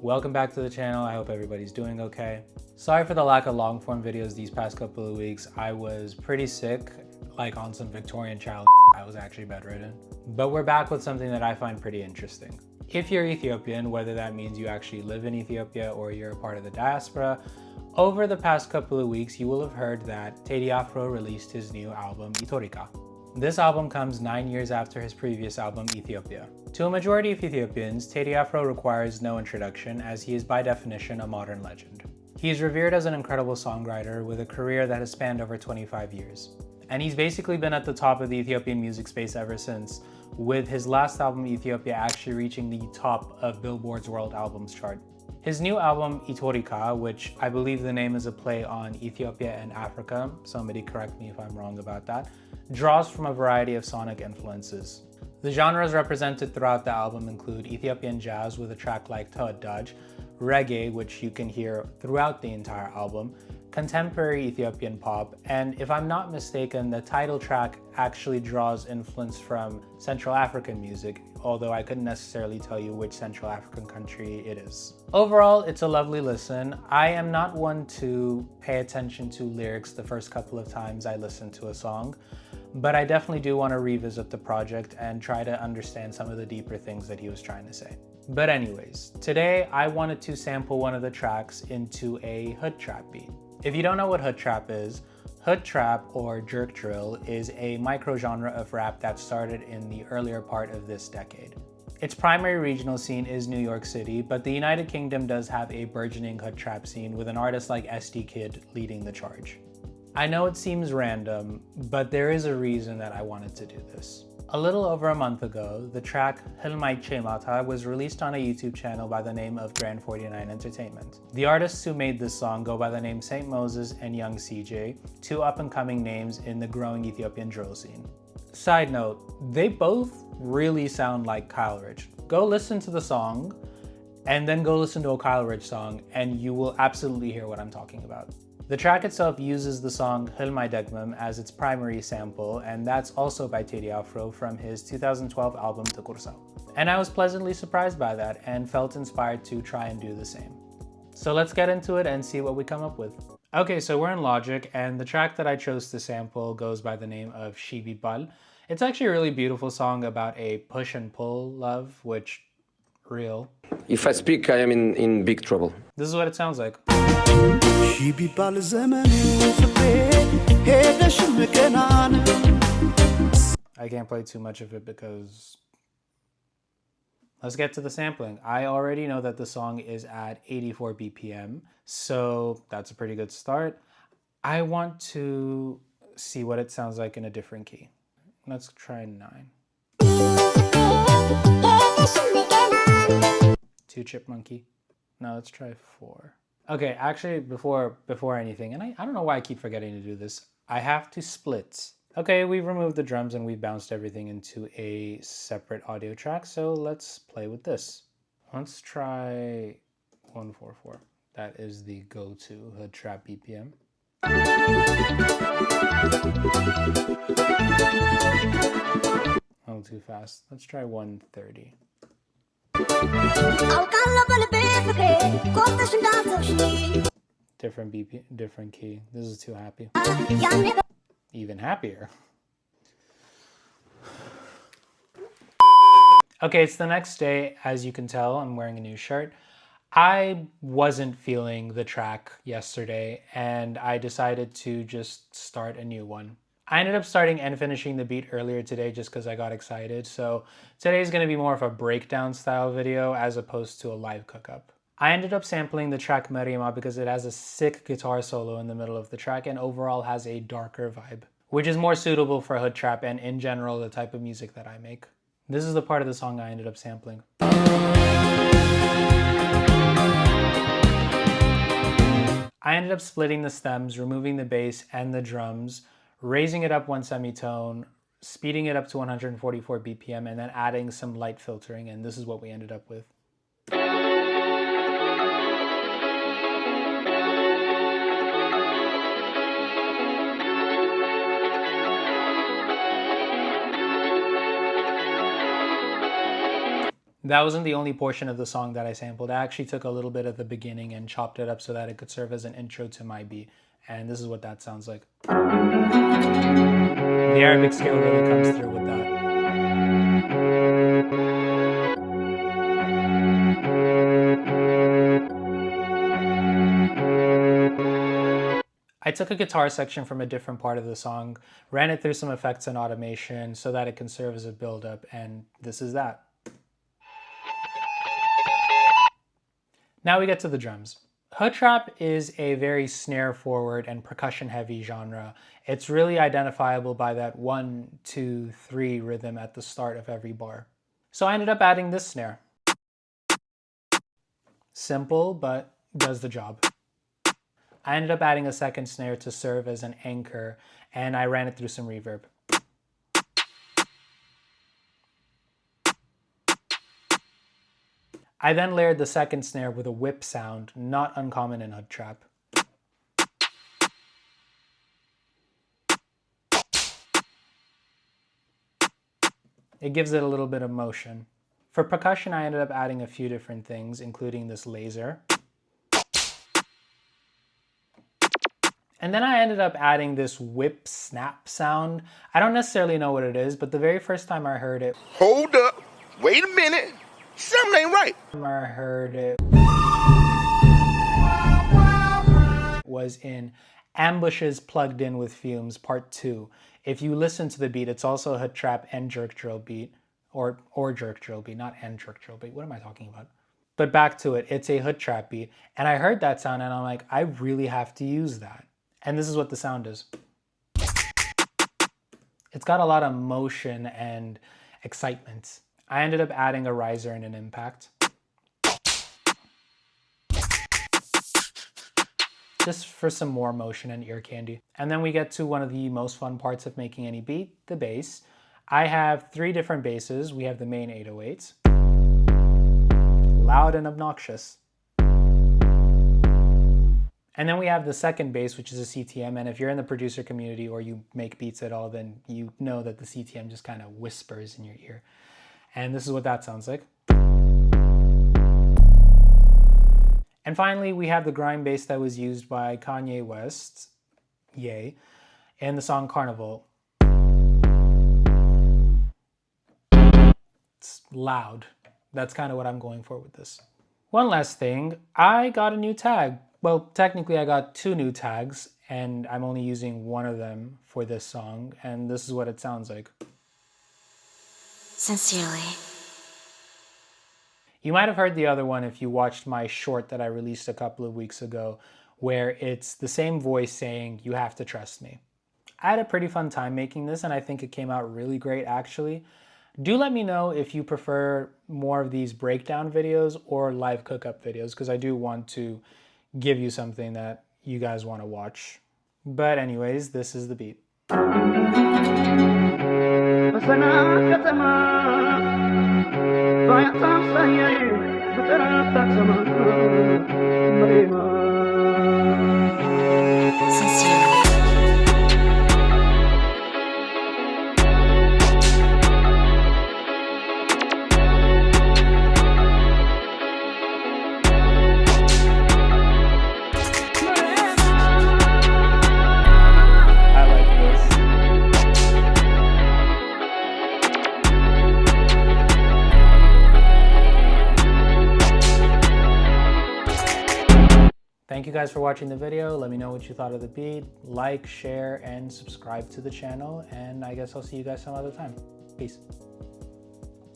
Welcome back to the channel. I hope everybody's doing okay. Sorry for the lack of long form videos these past couple of weeks. I was pretty sick, like on some Victorian child. I was actually bedridden. But we're back with something that I find pretty interesting. If you're Ethiopian, whether that means you actually live in Ethiopia or you're a part of the diaspora, over the past couple of weeks, you will have heard that Teddy Afro released his new album, Itorika. This album comes 9 years after his previous album, Ethiopia. To a majority of Ethiopians, Teddy Afro requires no introduction, as he is by definition a modern legend. He is revered as an incredible songwriter with a career that has spanned over 25 years. And he's basically been at the top of the Ethiopian music space ever since, with his last album, Ethiopia, actually reaching the top of Billboard's World Albums chart. His new album, Itorika, which I believe the name is a play on Ethiopia and Africa, somebody correct me if I'm wrong about that, draws from a variety of sonic influences. The genres represented throughout the album include Ethiopian jazz with a track like Tawdaj, reggae, which you can hear throughout the entire album, contemporary Ethiopian pop, and if I'm not mistaken, the title track actually draws influence from Central African music, although I couldn't necessarily tell you which Central African country it is. Overall, it's a lovely listen. I am not one to pay attention to lyrics the first couple of times I listen to a song, but I definitely do want to revisit the project and try to understand some of the deeper things that he was trying to say. But anyways, today I wanted to sample one of the tracks into a hood trap beat. If you don't know what hood trap is, hood trap or jerk drill is a micro-genre of rap that started in the earlier part of this decade. Its primary regional scene is New York City, but the United Kingdom does have a burgeoning hood trap scene with an artist like SD Kid leading the charge. I know it seems random, but there is a reason that I wanted to do this. A little over a month ago, the track Hilmai Chemata was released on a YouTube channel by the name of Grand 49 Entertainment. The artists who made this song go by the name Saint Moses and Young CJ, two up-and-coming names in the growing Ethiopian drill scene. Side note, they both really sound like Kyle Rich. Go listen to the song, and then go listen to a Kyle Rich song, and you will absolutely hear what I'm talking about. The track itself uses the song Hilmai Degmem as its primary sample, and that's also by Teddy Afro from his 2012 album Tukursa. And I was pleasantly surprised by that and felt inspired to try and do the same. So let's get into it and see what we come up with. Okay, so we're in Logic, and the track that I chose to sample goes by the name of Shibi Bal. It's actually a really beautiful song about a push and pull love, which, real. If I speak, I am in big trouble. This is what it sounds like. I can't play too much of it because... Let's get to the sampling. I already know that the song is at 84 BPM, so that's a pretty good start. I want to see what it sounds like in a different key. Let's try 9. 2 chipmunky. Now let's try 4. Okay, actually, before anything, and I don't know why I keep forgetting to do this, I have to split. Okay, we've removed the drums and we've bounced everything into a separate audio track, so let's play with this. Let's try 144. That is the go-to hood trap BPM. A little too fast. Let's try 130. Different BPM, different key. This is too happy. Even happier. Okay, it's the next day. As you can tell, I'm wearing a new shirt. I wasn't feeling the track yesterday, and I decided to just start a new one. I ended up starting and finishing the beat earlier today just because I got excited, so today's going to be more of a breakdown style video as opposed to a live cook-up. I ended up sampling the track Mariama because it has a sick guitar solo in the middle of the track and overall has a darker vibe, which is more suitable for hood trap and in general the type of music that I make. This is the part of the song I ended up sampling. I ended up splitting the stems, removing the bass and the drums, raising it up 1 semitone, speeding it up to 144 BPM, and then adding some light filtering, and this is what we ended up with. That wasn't the only portion of the song that I sampled. I actually took a little bit of the beginning and chopped it up so that it could serve as an intro to my beat. And this is what that sounds like. The Arabic scale really comes through with that. I took a guitar section from a different part of the song, ran it through some effects and automation so that it can serve as a build-up, and this is that. Now we get to the drums. Hood trap is a very snare forward and percussion heavy genre. It's really identifiable by that 1, 2, 3 rhythm at the start of every bar. So I ended up adding this snare. Simple, but does the job. I ended up adding a second snare to serve as an anchor, and I ran it through some reverb. I then layered the second snare with a whip sound, not uncommon in hood trap. It gives it a little bit of motion. For percussion, I ended up adding a few different things, including this laser. And then I ended up adding this whip snap sound. I don't necessarily know what it is, but the very first time I heard it... Hold up, wait a minute, something ain't right. I heard it was in Ambushes Plugged In with Fumes Part 2. If you listen to the beat, it's also a hood trap and jerk drill beat, or jerk drill beat, not and jerk drill beat. What am I talking about? But back to it, it's a hood trap beat. And I heard that sound and I'm like, I really have to use that. And this is what the sound is. It's got a lot of motion and excitement. I ended up adding a riser and an impact. Just for some more motion and ear candy. And then we get to one of the most fun parts of making any beat, the bass. I have 3 different basses. We have the main 808s. Loud and obnoxious. And then we have the second bass, which is a CTM. And if you're in the producer community or you make beats at all, then you know that the CTM just kind of whispers in your ear. And this is what that sounds like. And finally, we have the grime bass that was used by Kanye West, yay, in the song Carnival. It's loud. That's kind of what I'm going for with this. One last thing, I got a new tag. Well, technically I got 2 new tags, and I'm only using one of them for this song, and this is what it sounds like. Sincerely. You might have heard the other one if you watched my short that I released a couple of weeks ago, where it's the same voice saying, "You have to trust me." I had a pretty fun time making this, and I think it came out really great, actually. Do let me know if you prefer more of these breakdown videos or live cook-up videos, because I do want to give you something that you guys want to watch. But anyways, this is the beat. Sincerely. Thank you guys for watching the video. Let me know what you thought of the beat. Like, share, and subscribe to the channel. And I guess I'll see you guys some other time. Peace.